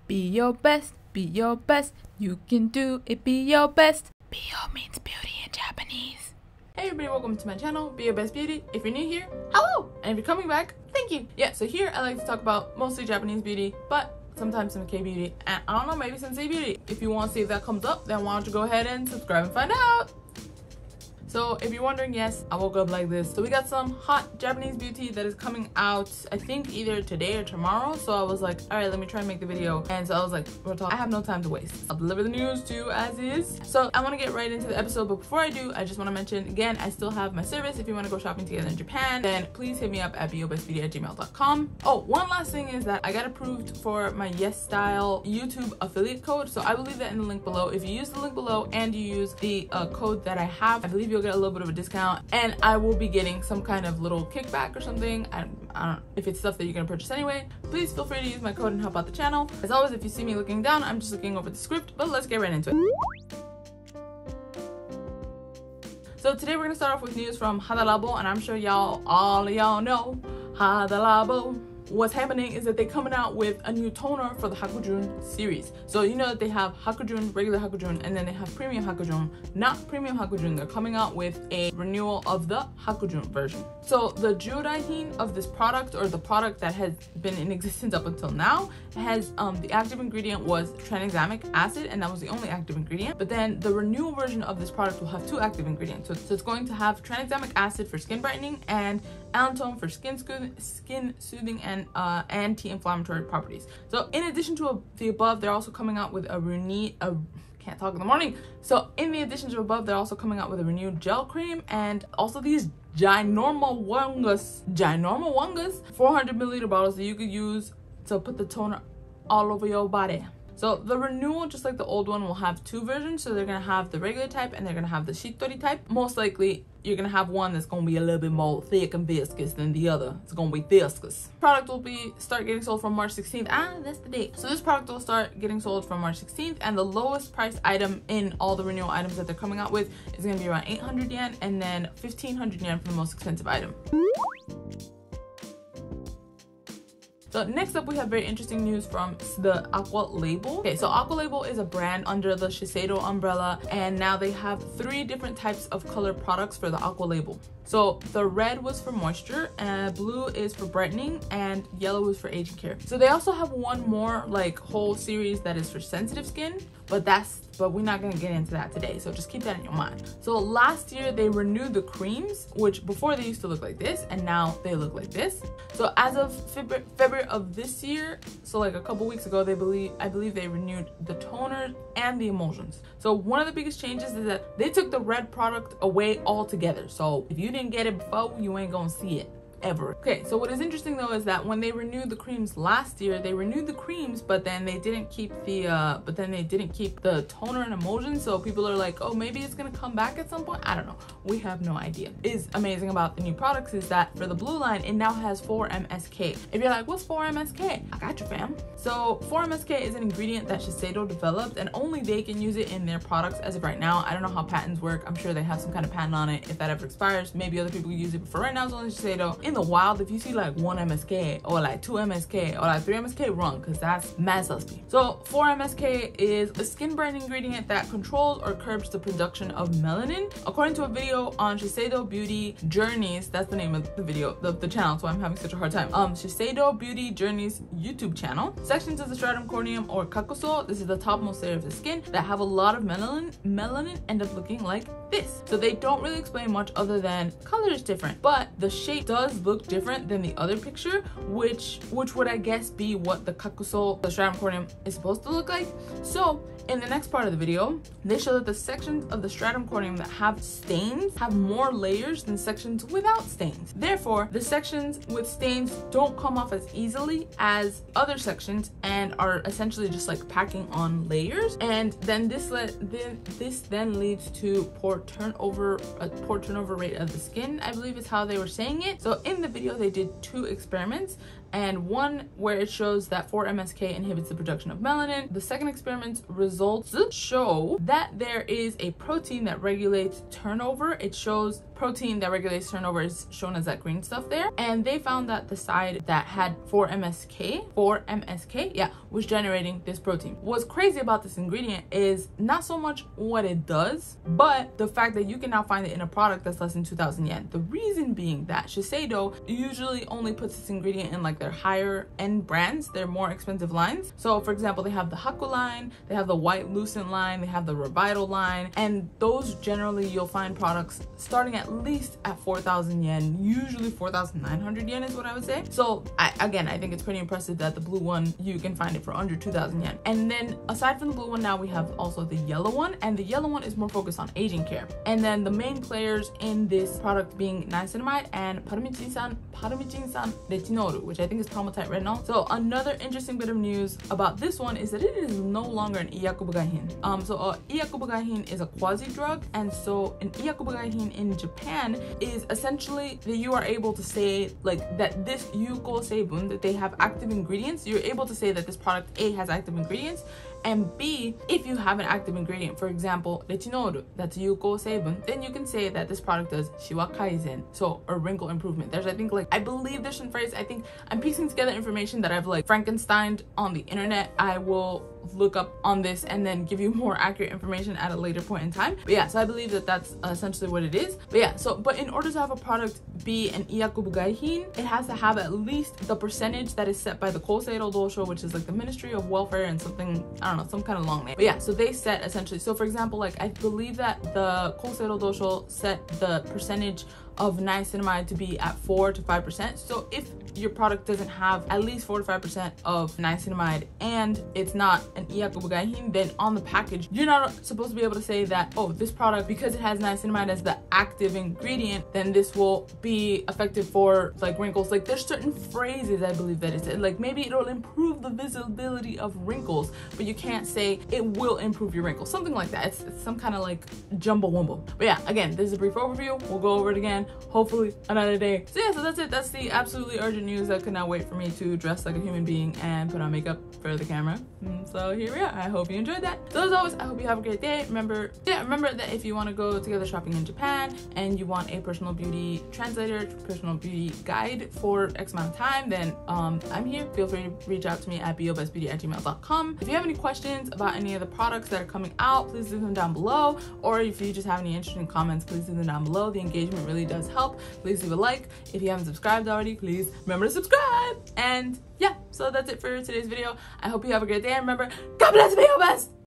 Be your best, be your best. You can do it, be your best. Bio means beauty in Japanese. Hey everybody, welcome to my channel, Be Your Best Beauty. If you're new here, hello! And if you're coming back, thank you. Yeah, so here I like to talk about mostly Japanese beauty, but sometimes some K-beauty, and I don't know, maybe some C-beauty. If you want to see if that comes up, then why don't you go ahead and subscribe and find out. So if you're wondering, yes, I woke up like this. So we got some hot Japanese beauty that is coming out, I think either today or tomorrow. So I was like, all right, let me try and make the video. And so I was like, I have no time to waste. I'll deliver the news to you as is. So I want to get right into the episode, but before I do, I just want to mention again, I still have my service. If you want to go shopping together in Japan, then please hit me up at beyobestbeauty@gmail.com. Oh, one last thing is that I got approved for my YesStyle YouTube affiliate code. So I will leave that in the link below. If you use the link below and you use the code that I have, I believe you'll get a little bit of a discount, and I will be getting some kind of little kickback or something. I don't, if it's stuff that you're gonna purchase anyway, please feel free to use my code and help out the channel. As always, if you see me looking down, I'm just looking over the script, but let's get right into it. So today we're gonna start off with news from Hada Labo, and I'm sure all of y'all know Hada Labo. What's happening is that they're coming out with a new toner for the Hakujun series. So you know that they have Hakujun, regular Hakujun, and then they have premium Hakujun. Not premium Hakujun, they're coming out with a renewal of the Hakujun version. So the Jyun of this product, or the product that has been in existence up until now, has the active ingredient was tranexamic acid, and that was the only active ingredient. But then the renewal version of this product will have two active ingredients. So it's going to have tranexamic acid for skin brightening and allantoin for skin soothing and anti-inflammatory properties. So in addition to the above, they're also coming out with can't talk in the morning. So in the addition to above, they're also coming out with a renewed gel cream, and also these ginormous 400 milliliter bottles that you could use to put the toner all over your body. So the renewal, just like the old one, will have two versions. So they're gonna have the regular type and they're gonna have the shitori type. Most likely you're gonna have one that's gonna be a little bit more thick and viscous than the other. It's gonna be viscous. Product will start getting sold from March 16th. That's the date. So this product will start getting sold from March 16th, and the lowest priced item in all the renewal items that they're coming out with is gonna be around 800 yen, and then 1500 yen for the most expensive item. So next up, we have very interesting news from the Aqua Label. Okay, so Aqua Label is a brand under the Shiseido umbrella, and now they have 3 different types of color products for the Aqua Label. So the red was for moisture, and blue is for brightening, and yellow is for aging care. So they also have one more like whole series that is for sensitive skin, but we're not gonna get into that today. So just keep that in your mind. So last year they renewed the creams, which before they used to look like this, and now they look like this. So as of February of this year, so like a couple weeks ago, I believe they renewed the toner and the emulsions. So one of the biggest changes is that they took the red product away altogether. So if you didn't get it before, you ain't gonna see it ever. Okay, so what is interesting though is that when they renewed the creams last year, they renewed the creams, but then they didn't keep the toner and emulsion. So people are like, oh, maybe it's gonna come back at some point. I don't know, we have no idea. Is amazing about the new products is that for the blue line, it now has 4-MSK. If you're like, what's 4-MSK? I got you, fam. So 4-MSK is an ingredient that Shiseido developed, and only they can use it in their products as of right now. I don't know how patents work. I'm sure they have some kind of patent on it. If that ever expires, maybe other people use it, but for right now it's only Shiseido. In the wild, if you see like 1-MSK or like 2-MSK or like 3-MSK, run, because that's mad suspect. So 4-MSK is a skin brightening ingredient that controls or curbs the production of melanin. According to a video on Shiseido Beauty Journeys, that's the name of the video, the channel, so I'm having such a hard time. Shiseido Beauty Journeys YouTube channel. Sections of the stratum corneum or kakuso, this is the topmost layer of the skin, that have a lot of melanin end up looking like this. So they don't really explain much other than color is different, but the shape does look different than the other picture, which would I guess be what the kakuso, the stratum corneum, is supposed to look like. So in the next part of the video, they show that the sections of the stratum corneum that have stains have more layers than sections without stains. Therefore, the sections with stains don't come off as easily as other sections and are essentially just like packing on layers. And then this then leads to poor turnover rate of the skin, I believe is how they were saying it. So in the video, they did 2 experiments, and one where it shows that 4-MSK inhibits the production of melanin. The second experiment's results show that there is a protein that regulates turnover. It shows protein that regulates turnover is shown as that green stuff there. And they found that the side that had 4-MSK, yeah, was generating this protein. What's crazy about this ingredient is not so much what it does, but the fact that you can now find it in a product that's less than 2,000 yen. The reason being that Shiseido usually only puts this ingredient in like their higher end brands, their more expensive lines. So for example, they have the Haku line, they have the White Lucent line, they have the Revital line, and those generally you'll find products starting at least at 4,000 yen, usually 4,900 yen is what I would say. So I think it's pretty impressive that the blue one, you can find it for under 2,000 yen. And then aside from the blue one, now we have also the yellow one, and the yellow one is more focused on aging care. And then the main players in this product being niacinamide and parmesan retinol, which I think is palmitite retinol. So another interesting bit of news about this one is that it is no longer an iyakubugahin. Iyakubugahin is a quasi drug, and so an iyakubugahin in Japan is essentially that you are able to say like that this yuko seibun, that they have active ingredients. You're able to say that this product A has active ingredients, and B, if you have an active ingredient, for example, retinol, that's yuko seibun, then you can say that this product does shiwa kaizen, so a wrinkle improvement. There's, I think, like, I believe there's some phrase, I think I'm piecing together information that I've like Frankensteined on the internet. I will look up on this and then give you more accurate information at a later point in time. But yeah, so I believe that that's essentially what it is. But yeah, so but in order to have a product be an iyakubugahin, it has to have at least the percentage that is set by the Koseido Dosho, which is like the Ministry of Welfare and something, I don't know, some kind of long name. But yeah, so they set essentially, so for example, like I believe that the Koseido Dosho set the percentage of niacinamide to be at 4 to 5%. So if your product doesn't have at least 4 to 5% of niacinamide and it's not an iyakubugahin, then on the package you're not supposed to be able to say that, oh, this product, because it has niacinamide as the active ingredient, then this will be effective for like wrinkles. Like there's certain phrases I believe that it's like, maybe it'll improve the visibility of wrinkles, but you can't say it will improve your wrinkles, something like that. It's some kind of like jumbo wumbo. But yeah, again, this is a brief overview. We'll go over it again hopefully another day. So yeah, so that's it. That's the absolutely urgent news that could not wait for me to dress like a human being and put on makeup for the camera. So here we are. I hope you enjoyed that. So as always, I hope you have a great day. Remember that if you want to go together shopping in Japan and you want a personal beauty translator, personal beauty guide for X amount of time, then I'm here. Feel free to reach out to me at beyobestbeauty@gmail.com. If you have any questions about any of the products that are coming out, please leave them down below. Or if you just have any interesting comments, please leave them down below. The engagement really does help. Please leave a like. If you haven't subscribed already, please remember to subscribe. And yeah, so that's it for today's video. I hope you have a great day. And remember, God bless, be your best.